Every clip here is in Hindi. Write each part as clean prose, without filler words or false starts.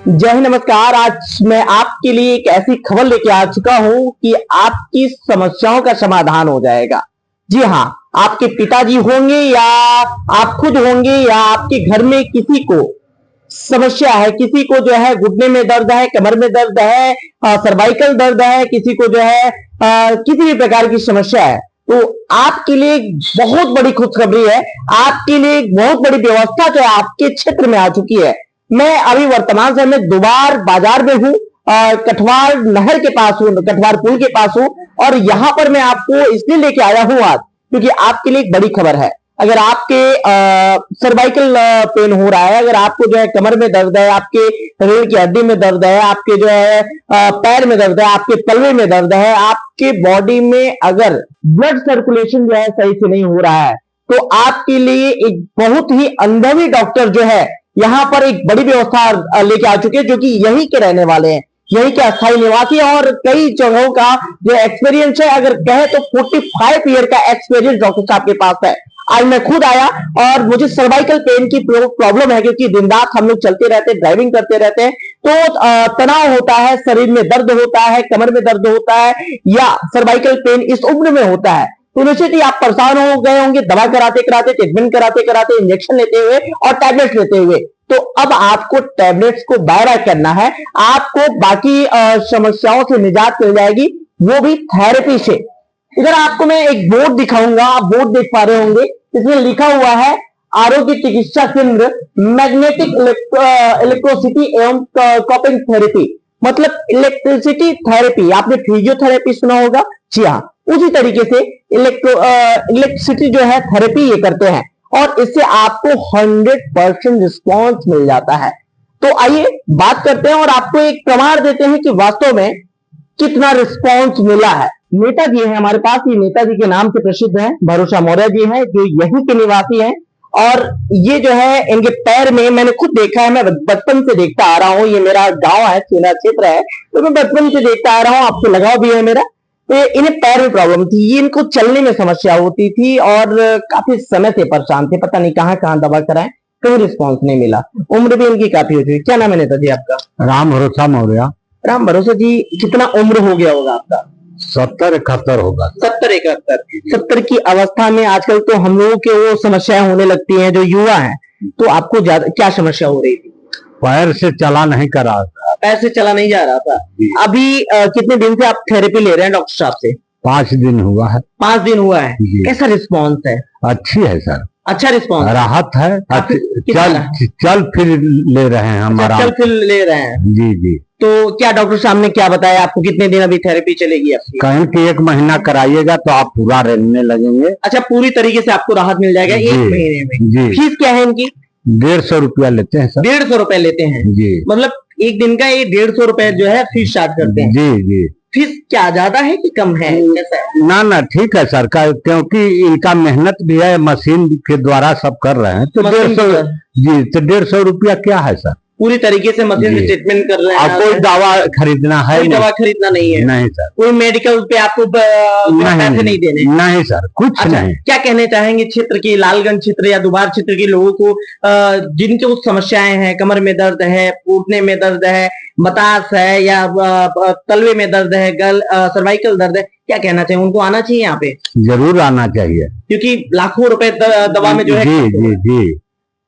जय हिंद, नमस्कार। आज मैं आपके लिए एक ऐसी खबर लेके आ चुका हूं कि आपकी समस्याओं का समाधान हो जाएगा। जी हाँ, आपके पिताजी होंगे या आप खुद होंगे या आपके घर में किसी को समस्या है, किसी को जो है घुटने में दर्द है, कमर में दर्द है, सर्वाइकल दर्द है, किसी को जो है किसी भी प्रकार की समस्या है, तो आपके लिए एक बहुत बड़ी खुशखबरी है। आपके लिए एक बहुत बड़ी व्यवस्था जो है आपके क्षेत्र में आ चुकी है। मैं अभी वर्तमान समय में दोबार बाजार में हूँ, कठवार नहर के पास हूँ, कठवार पुल के पास हूँ, और यहां पर मैं आपको इसलिए लेके आया हूँ आज क्योंकि आपके लिए एक बड़ी खबर है। अगर आपके सर्वाइकल पेन हो रहा है, अगर आपको जो है कमर में दर्द है, आपके रीढ़ की हड्डी में दर्द है, आपके जो है पैर में दर्द है, आपके तलवे में दर्द है, आपके बॉडी में अगर ब्लड सर्कुलेशन जो है सही से नहीं हो रहा है, तो आपके लिए एक बहुत ही अनुभवी डॉक्टर जो है यहाँ पर एक बड़ी व्यवस्था लेके आ चुके हैं, जो कि यहीं के रहने वाले हैं, यहीं के अस्थायी निवासी और कई जगहों का जो एक्सपीरियंस है, अगर कहे तो 45 ईयर का एक्सपीरियंस डॉक्टर साहब के पास है। आज मैं खुद आया और मुझे सर्वाइकल पेन की प्रॉब्लम है, क्योंकि दिन रात हम लोग चलते रहते हैं, ड्राइविंग करते रहते हैं, तो तनाव होता है, शरीर में दर्द होता है, कमर में दर्द होता है, या सर्वाइकल पेन इस उम्र में होता है। तो निश्चित ही आप परेशान हो गए होंगे, दवा कराते कराते, ट्रीटमेंट कराते कराते, इंजेक्शन लेते हुए और टैबलेट्स लेते हुए। तो अब आपको टैबलेट्स को बाय बाय करना है, आपको बाकी समस्याओं से निजात मिल जाएगी, वो भी थेरेपी से। इधर आपको मैं एक बोर्ड दिखाऊंगा, आप बोर्ड देख पा रहे होंगे, इसमें लिखा हुआ है आरोग्य चिकित्सा केंद्र मैग्नेटिक इलेक्ट्रोसिटी एवं कॉपिंग थेरेपी, मतलब इलेक्ट्रिसिटी थेरेपी। आपने फिजियोथेरेपी सुना होगा, जी हाँ, उसी तरीके से इलेक्ट्रिसिटी जो है थेरेपी ये करते हैं, और इससे आपको 100% रिस्पॉन्स मिल जाता है। तो आइए बात करते हैं और आपको एक प्रमाण देते हैं कि वास्तव में कितना रिस्पॉन्स मिला है। नेताजी है हमारे पास, ये नेताजी के नाम से प्रसिद्ध है, भरोसा मौर्य जी हैं, जो यहीं के निवासी हैं। और ये जो है इनके पैर में मैंने खुद देखा है, मैं बचपन से देखता आ रहा हूँ, ये मेरा गांव है, सेना क्षेत्र है, तो मैं बचपन से देखता आ रहा हूँ, आपसे लगाव भी है मेरा। तो इन्हें पैर में प्रॉब्लम थी, ये इनको चलने में समस्या होती थी और काफी समय से परेशान थे, पता नहीं कहाँ कहाँ दवा कराएं, कोई रिस्पॉन्स नहीं मिला। उम्र भी इनकी काफी हो चुकी। क्या नाम है नेताजी आपका? राम भरोसा मौर्य। राम भरोसा जी, कितना उम्र हो गया होगा आपका? 70-71 होगा। 70 की अवस्था में आजकल तो हम लोगों के वो समस्याएं होने लगती हैं जो युवा हैं, तो आपको ज्यादा क्या समस्या हो रही थी? पैर से चला नहीं कर रहा था। पैर से चला नहीं जा रहा था। अभी कितने दिन से आप थेरेपी ले रहे हैं डॉक्टर साहब से? 5 दिन हुआ है। 5 दिन हुआ है। कैसा रिस्पॉन्स है? अच्छी है सर, अच्छा रिस्पॉन्स, राहत है। चल फिर ले रहे हैं हमारा, चल फिर ले रहे हैं। जी जी। तो क्या डॉक्टर साहब ने क्या बताया आपको, कितने दिन अभी थेरेपी चलेगी आपकी? कहीं कि 1 महीना कराइएगा तो आप पूरा रहने लगेंगे। अच्छा, पूरी तरीके से आपको राहत मिल जाएगा 1 महीने में। जी। फीस क्या है इनकी? 150 रुपया लेते हैं सर। 150 रुपए लेते हैं जी, मतलब एक दिन का ये 150 रुपए जो है फीस चार्ज करते हैं। जी जी। फीस क्या ज्यादा है कि कम है, कैसा है? ना ना ठीक है सर, क्योंकि इनका मेहनत भी है, मशीन के द्वारा सब कर रहे हैं, तो 150 जी, तो 150 रुपया क्या है सर? पूरी तरीके से मशीन से ट्रीटमेंट कर रहे हैं। कोई दवा खरीदना है? कोई दवा खरीदना नहीं है। नहीं सर। कोई मेडिकल पे आपको पैसे नहीं देने? नहीं सर, कुछ अच्छा, नहीं। क्या कहने चाहेंगे क्षेत्र की, लालगंज क्षेत्र या दुबार क्षेत्र के लोगों को, जिनके कुछ समस्याएं हैं, कमर में दर्द है, घुटने में दर्द है, मतास है, या तलवे में दर्द है, सर्वाइकल दर्द है, क्या कहना चाहिए? उनको आना चाहिए यहाँ पे? जरूर आना चाहिए, क्योंकि लाखों रुपए दवा में जो है, जी जी जी,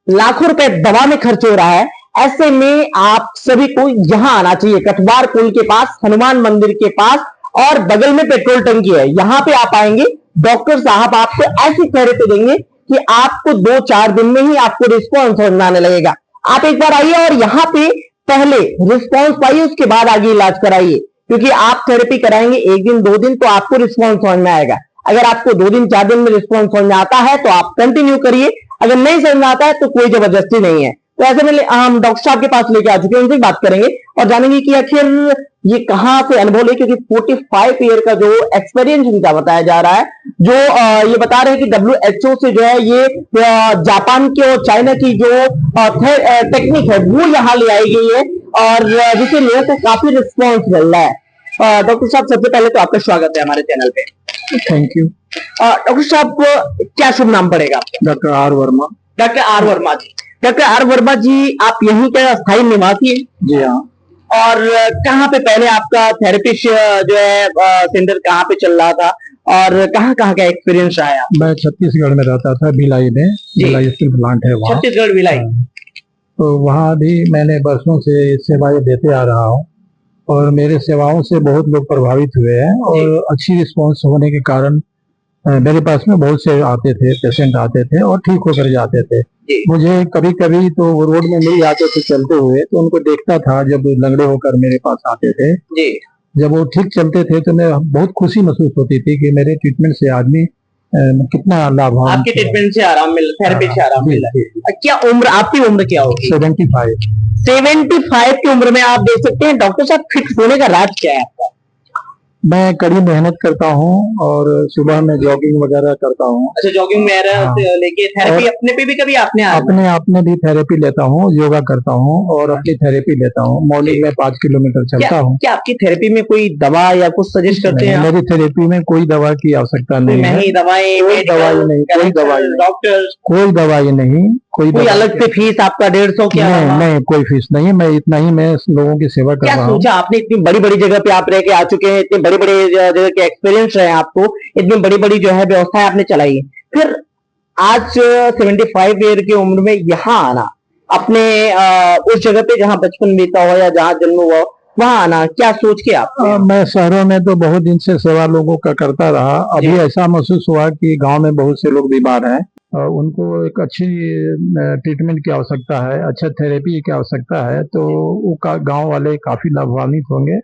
लाखों रुपए दवा में खर्च हो रहा है। ऐसे में आप सभी को यहाँ आना चाहिए, कठवार पुल के पास, हनुमान मंदिर के पास, और बगल में पेट्रोल टंकी है, यहाँ पे आप आएंगे, डॉक्टर साहब आपको ऐसी थेरेपी देंगे कि आपको 2-4 दिन में ही आपको रिस्पॉन्स आने लगेगा। आप एक बार आइए और यहाँ पे पहले रिस्पॉन्स पाइए, उसके बाद आगे इलाज कराइए, क्योंकि आप थेरेपी कराएंगे 1 दिन 2 दिन तो आपको रिस्पॉन्स समझ में आएगा। अगर आपको 2 दिन 4 दिन में रिस्पॉन्स समझ में आता है तो आप कंटिन्यू करिए, अगर नहीं समझ में आता है तो कोई जबरदस्ती नहीं है। तो ऐसे में हम डॉक्टर साहब के पास लेके आ चुके हैं, उनसे बात करेंगे और जानेंगे कि आखिर ये कहाँ से अनुभव ले, क्योंकि 45 ईयर का जो एक्सपीरियंस इनका बताया जा रहा है, जो ये बता रहे हैं कि WHO से जो है ये जापान की और चाइना की जो टेक्निक है वो यहाँ ले आई गई है, और जिससे लोगों को काफी रिस्पॉन्स मिल रहा है। डॉक्टर साहब, सबसे पहले तो आपका स्वागत है हमारे चैनल पे। Thank you. डॉक्टर साहब, क्या शुभ नाम पड़ेगा? Doctor R Verma. Doctor R Verma ji, doctor R Verma ji, आप यहीं के स्थायी निवासी हैं? जी हाँ। और कहाँ पे पहले आपका थेरेपिस्ट जो है सेंटर कहाँ पे चल रहा था और कहाँ कहाँ का एक्सपीरियंस रहा है आप? मैं छत्तीसगढ़ में रहता था, भिलाई में। भिलाई स्टील प्लांट है वहाँ। छत्तीसगढ़ भिलाई। तो वहाँ भी मैंने बरसों से सेवाएं देते आ रहा हूँ और मेरे सेवाओं से बहुत लोग प्रभावित हुए हैं और अच्छी रिस्पॉन्स होने के कारण मेरे पास में बहुत से आते थे, पेशेंट आते थे और ठीक होकर जाते थे। मुझे कभी कभी तो वो रोड में मिल जाते थे चलते हुए, तो उनको देखता था जब लंगड़े होकर मेरे पास आते थे। जब वो ठीक चलते थे तो मैं बहुत खुशी महसूस होती थी कि मेरे ट्रीटमेंट से आदमी कितना लाभ। आपके ट्रीटमेंट से आराम मिल, थेरेपी से आराम मिला। क्या उम्र, आपकी उम्र क्या होगी? 75। 75 की उम्र में आप देख सकते हैं डॉक्टर साहब, फिट होने का राज क्या है आपका? मैं कड़ी मेहनत करता हूँ और सुबह में जॉगिंग वगैरह करता हूँ। अच्छा, जॉगिंग वगैरह लेके थेरेपी अपने पे भी कभी आपने अपने आप में भी थेरेपी लेता हूँ, योगा करता हूँ और अपनी थेरेपी लेता हूँ। मॉर्निंग में 5 किलोमीटर चलता हूँ। क्या आपकी थेरेपी में कोई दवा या कुछ सजेस्ट करते हैं? मेरी थेरेपी में कोई दवा की आवश्यकता नहीं है। नहीं, दवाई, कोई दवाई नहीं, कोई दवाई, डॉक्टर, कोई दवाई नहीं, कोई अलग से फीस आपका 150 क्या? नहीं, कोई फीस नहीं। मैं इतना ही मैं लोगों की सेवा कर रहा हूँ। सोचा आपने, इतनी बड़ी बड़ी जगह पे आप रह के आ चुके हैं, इतनी बड़ी बड़ी जगह के एक्सपीरियंस रहे आपको, इतनी बड़ी बड़ी जो है व्यवस्थाएं आपने चलाई है, फिर आज 75 ईयर की उम्र में यहाँ आना, अपने उस जगह पे जहाँ बचपन बीता हो या जहाँ जन्म हुआ वहाँ आना, क्या सोच के आप? मैं शहरों में तो बहुत दिन से सेवा लोगों का करता रहा। अभी ऐसा महसूस हुआ कि गांव में बहुत से लोग बीमार हैं और उनको एक अच्छी ट्रीटमेंट की आवश्यकता है, अच्छा थेरेपी की आवश्यकता है, तो वो गांव वाले काफी लाभान्वित होंगे।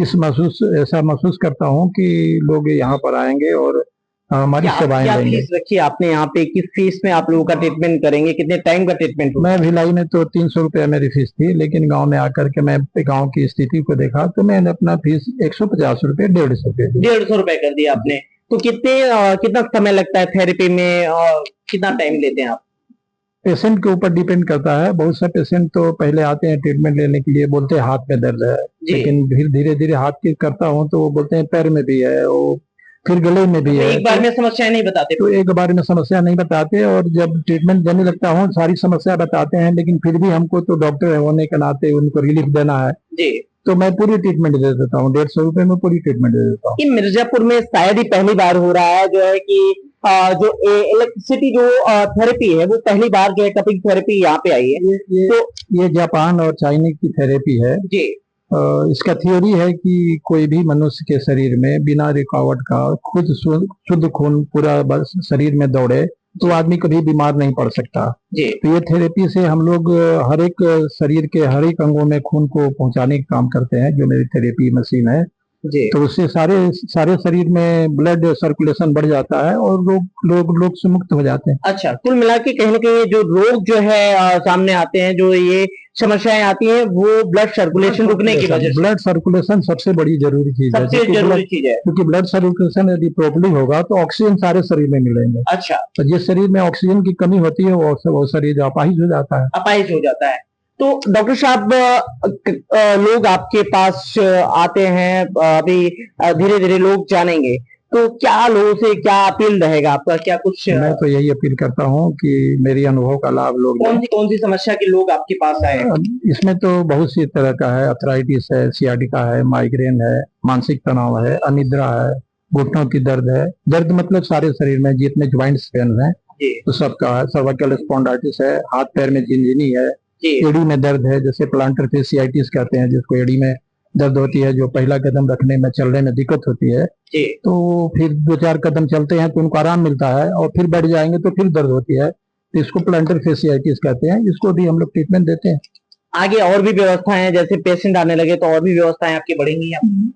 ऐसा महसूस करता हूं कि लोग यहाँ पर आएंगे और हमारी सेवाएं लेंगे। फीस रखी आपने यहाँ पे, किस फीस में आप लोगों का ट्रीटमेंट करेंगे, कितने टाइम का ट्रीटमेंट? मैं भिलाई में तो 300 रुपया मेरी फीस थी, लेकिन गांव में आकर के मैं गांव की स्थिति को देखा तो मैंने अपना फीस 150 रुपये, 150 रुपये 150 रुपए कर दिया आपने। तो कितना समय लगता है थेरेपी में और कितना टाइम लेते हैं आप? पेशेंट के ऊपर डिपेंड करता है। बहुत से पेशेंट तो पहले आते हैं ट्रीटमेंट लेने के लिए, बोलते हैं हाथ में दर्द है, लेकिन फिर धीरे धीरे हाथ की करता हूँ तो वो बोलते हैं पैर में भी है, वो फिर गले में भी है। एक बार में समस्या नहीं बताते? तो एक बार में समस्या नहीं बताते और जब ट्रीटमेंट देने लगता हूँ सारी समस्या बताते हैं, लेकिन फिर भी हमको तो डॉक्टर होने के नाते उनको रिलीफ देना है जी, तो मैं पूरी ट्रीटमेंट दे देता हूँ। 150 रुपए में पूरी ट्रीटमेंट दे देता हूँ। मिर्जापुर में शायद ही पहली बार हो रहा है जो है कि जो इलेक्ट्रिसिटी जो थेरेपी है वो पहली बार जो है कपिंग थेरेपी यहाँ पे आई है। ये जापान और चाइनीज की थेरेपी है जी। इसका थ्योरी है कि कोई भी मनुष्य के शरीर में बिना रुकावट का खुद शुद्ध खून पूरा शरीर में दौड़े तो आदमी कभी बीमार नहीं पड़ सकता जी। तो ये थेरेपी से हम लोग हर एक शरीर के हर एक अंगों में खून को पहुंचाने का काम करते हैं, जो मेरी थेरेपी मशीन है जी। तो उससे सारे शरीर में ब्लड सर्कुलेशन बढ़ जाता है और लोग से मुक्त हो जाते हैं। अच्छा, कुल मिला के कहीं ना कहीं जो रोग जो है सामने आते हैं, जो ये समस्याएं आती हैं, वो ब्लड सर्कुलेशन रुकने की वजह से। ब्लड सर्कुलेशन सबसे बड़ी जरूरी चीज है, क्योंकि ब्लड सर्कुलेशन यदि प्रॉपर्ली होगा तो ऑक्सीजन सारे शरीर में मिलेंगे। अच्छा, तो जिस शरीर में ऑक्सीजन की कमी होती है वो शरीर अपाहिज हो जाता है। तो डॉक्टर साहब, लोग आपके पास आते हैं, अभी धीरे धीरे लोग जानेंगे, तो क्या लोगों से क्या अपील रहेगा आपका? क्या कुछ? मैं तो यही अपील करता हूँ कि मेरी अनुभव का लाभ लोग। कौन सी समस्या के लोग आपके पास आए? इसमें तो बहुत सी तरह का है, अर्थराइटिस है, सियाटिका है, माइग्रेन है, मानसिक तनाव है, अनिद्रा है, घुटनों की दर्द है। दर्द मतलब सारे शरीर में जितने ज्वाइंट्स पेन है तो सबका है। सर्वाइकल स्पॉन्डाइटिस है, हाथ पैर में झिनझिनी है, एड़ी में दर्द है, जैसे प्लांटर फेसियाइटिस कहते हैं, जिसको एड़ी में दर्द होती है, जो पहला कदम रखने में चलने में दिक्कत होती है तो फिर 2-4 कदम चलते हैं तो उनको आराम मिलता है और फिर बढ़ जाएंगे तो फिर दर्द होती है, तो इसको प्लांटर फेसियाइटिस कहते हैं। इसको भी हम लोग ट्रीटमेंट देते हैं। आगे और भी व्यवस्थाएं हैं, जैसे पेशेंट आने लगे तो और भी व्यवस्थाएं आपकी बढ़ेंगी?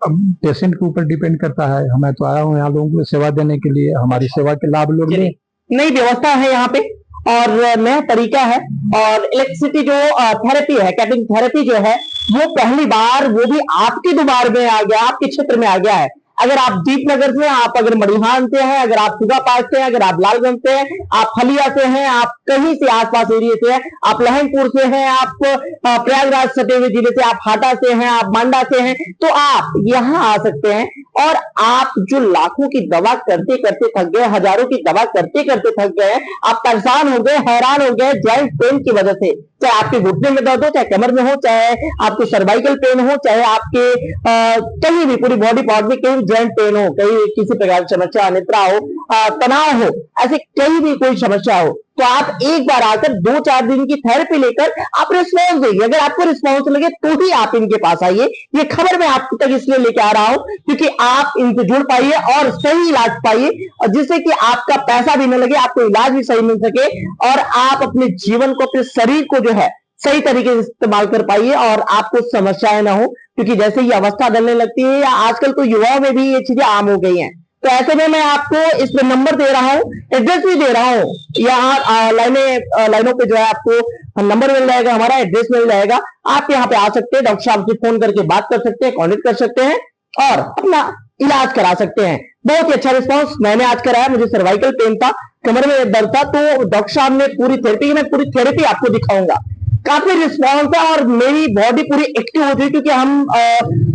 अब पेशेंट के ऊपर डिपेंड करता है। मैं तो आया हूँ यहाँ लोगों को सेवा देने के लिए, हमारी सेवा के लाभ लोग लें। नई व्यवस्था है यहाँ पे और नया तरीका है, और इलेक्ट्रिसिटी जो थेरेपी है, कैपिंग थेरेपी जो है, वो पहली बार वो भी आपके दुबार में आ गया, आपके क्षेत्र में आ गया है। अगर आप दीपनगर से, आप अगर मड़िहान से हैं, अगर आप सुगा पास से हैं, अगर आप लालगंज से हैं, आप फलिया से हैं, आप कहीं से आसपास एरिया से हैं, आप लहनपुर से हैं, आप प्रयागराज सटे हुए जिले से, आप हाटा से हैं, आप मांडा से हैं, तो आप यहाँ आ सकते हैं और आप जो लाखों की दवा करते करते थक गए, हजारों की दवा करते करते थक गए, आप परेशान हो गए, हैरान हो गए ज्वाइंट पेन की वजह से, चाहे आपके घुटने में दर्द हो, चाहे कमर में हो, चाहे आपको सर्वाइकल पेन हो, चाहे आपके कहीं भी पूरी बॉडी पार्ट में कहीं ज्वाइंट पेन हो, कहीं किसी प्रकार की समस्या, अनिद्रा हो, तनाव हो, ऐसे कहीं भी कोई समस्या हो, तो आप एक बार आकर 2-4 दिन की थेरेपी लेकर आप रिस्पॉन्स देंगे। अगर आपको रिस्पॉन्स लगे तो ही आप इनके पास आइए। ये खबर मैं आप तक इसलिए लेके आ रहा हूं क्योंकि आप इनसे जुड़ पाइए और सही इलाज पाइए, और जिससे कि आपका पैसा भी न लगे, आपको इलाज भी सही मिल सके, और आप अपने जीवन को, अपने शरीर को जो है सही तरीके से इस्तेमाल कर पाइए और आपको समस्याएं ना हो। क्योंकि जैसे ही अवस्था डलने लगती है, या आजकल तो युवाओं में भी ये चीजें आम हो गई हैं, तो ऐसे में मैं आपको इस पे नंबर दे रहा हूँ, एड्रेस भी दे रहा हूँ। यहाँ लाइनों पे जो है आपको नंबर मिल जाएगा, हमारा एड्रेस मिल जाएगा। आप यहाँ पे आ सकते हैं, डॉक्टर साहब से फोन करके बात कर सकते हैं, कॉन्टेक्ट कर सकते हैं और अपना इलाज करा सकते हैं। बहुत ही अच्छा रिस्पॉन्स मैंने आज कराया। मुझे सर्वाइकल पेन था, कमर में दर्द था, तो डॉक्टर साहब ने पूरी थेरेपी, मैं पूरी थेरेपी आपको दिखाऊंगा। काफी रिस्पॉन्स है और मेरी बॉडी पूरी एक्टिव होती है, क्योंकि हम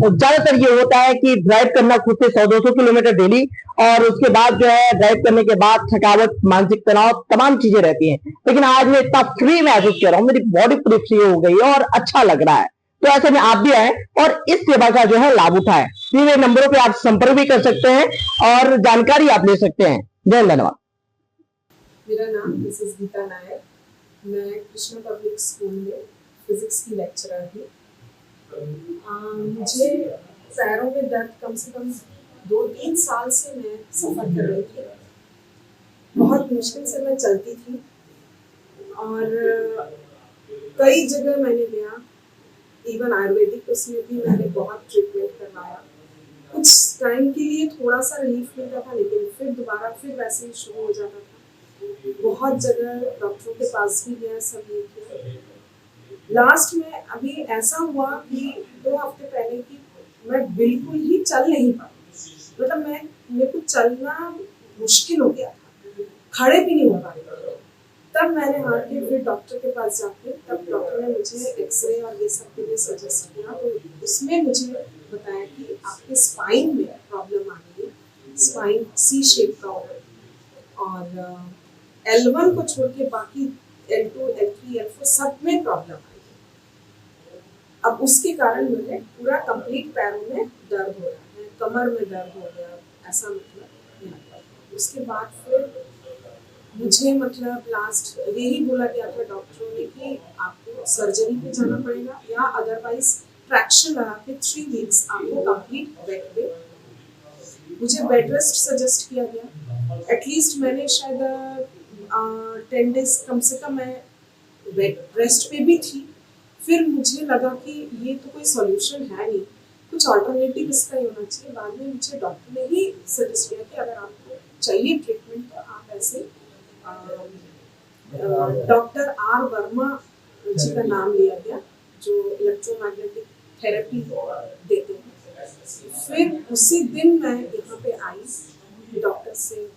ज्यादातर ये होता है कि ड्राइव करना खुद से 100-200 किलोमीटर डेली, और उसके बाद जो है ड्राइव करने के बाद थकावट, मानसिक तनाव, तमाम चीजें रहती हैं। लेकिन आज मैं इतना फ्री महसूस कर रहा हूँ, मेरी बॉडी पूरी फ्री हो गई है और अच्छा लग रहा है। तो ऐसे में आप भी आए और इस सेवा का जो है लाभ उठाएं। मेरे नंबरों पे आप संपर्क भी कर सकते हैं और जानकारी आप ले सकते हैं। जय धन्यवाद। मेरा नाम मिसेस गीता नायर, मैं कृष्णा पब्लिक स्कूल में फिजिक्स की लेक्चरर हूँ। मुझे पैरों में दर्द कम से कम 2-3 साल से मैं सफ़र कर रही थी। बहुत मुश्किल से मैं चलती थी और कई जगह मैंने गया, इवन आयुर्वेदिक, उसमें भी मैंने बहुत ट्रीटमेंट करवाया। कुछ टाइम के लिए थोड़ा सा रिलीफ मिलता था, लेकिन फिर दोबारा फिर वैसे ही शुरू हो जाता था। बहुत जगह डॉक्टरों के पास भी गया, सब ये किया। लास्ट में अभी ऐसा हुआ कि 2 हफ्ते पहले कि मैं बिल्कुल ही चल नहीं पाई। मतलब मेरे को चलना मुश्किल हो गया था, खड़े भी नहीं हो पा रही। तब मैंने हार के फिर डॉक्टर के पास जाके, तब डॉक्टर ने मुझे एक्सरे और ये सब के लिए सजेस्ट किया। तो उसमें मुझे बताया कि आपके स्पाइन में प्रॉब्लम आ रही है, स्पाइन सी शेप का और L1 को छोड़ के बाकी L2, L3, L4 सब में प्रॉब्लम आई है। अब उसके कारण मुझे पूरा कंप्लीट पैरों में दर्द हो रहा है, कमर में दर्द हो गया, ऐसा मतलब। उसके बाद फिर मुझे मतलब लास्ट यही बोला गया था डॉक्टरों ने कि आपको सर्जरी पे जाना पड़ेगा, या अदरवाइज ट्रैक्शन लगा के 3 वीक्स आपको कंप्लीट बेड पे। मुझे बेड रेस्ट सजेस्ट किया गया। एटलीस्ट मैंने शायद 10 डेज कम से कम मैं बेड रेस्ट पे भी थी। फिर मुझे लगा कि ये तो कोई सॉल्यूशन है नहीं, कुछ ऑल्टरनेटिव इसका ही होना चाहिए। बाद में मुझे डॉक्टर ने ही सजेस्ट किया कि अगर आपको चाहिए ट्रीटमेंट तो आप ऐसे डॉक्टर आर वर्मा जी का नाम लिया गया, जो इलेक्ट्रोमैग्नेटिक थेरेपी देते हैं। फिर उसी दिन मैं यहाँ पे आई, डॉक्टर से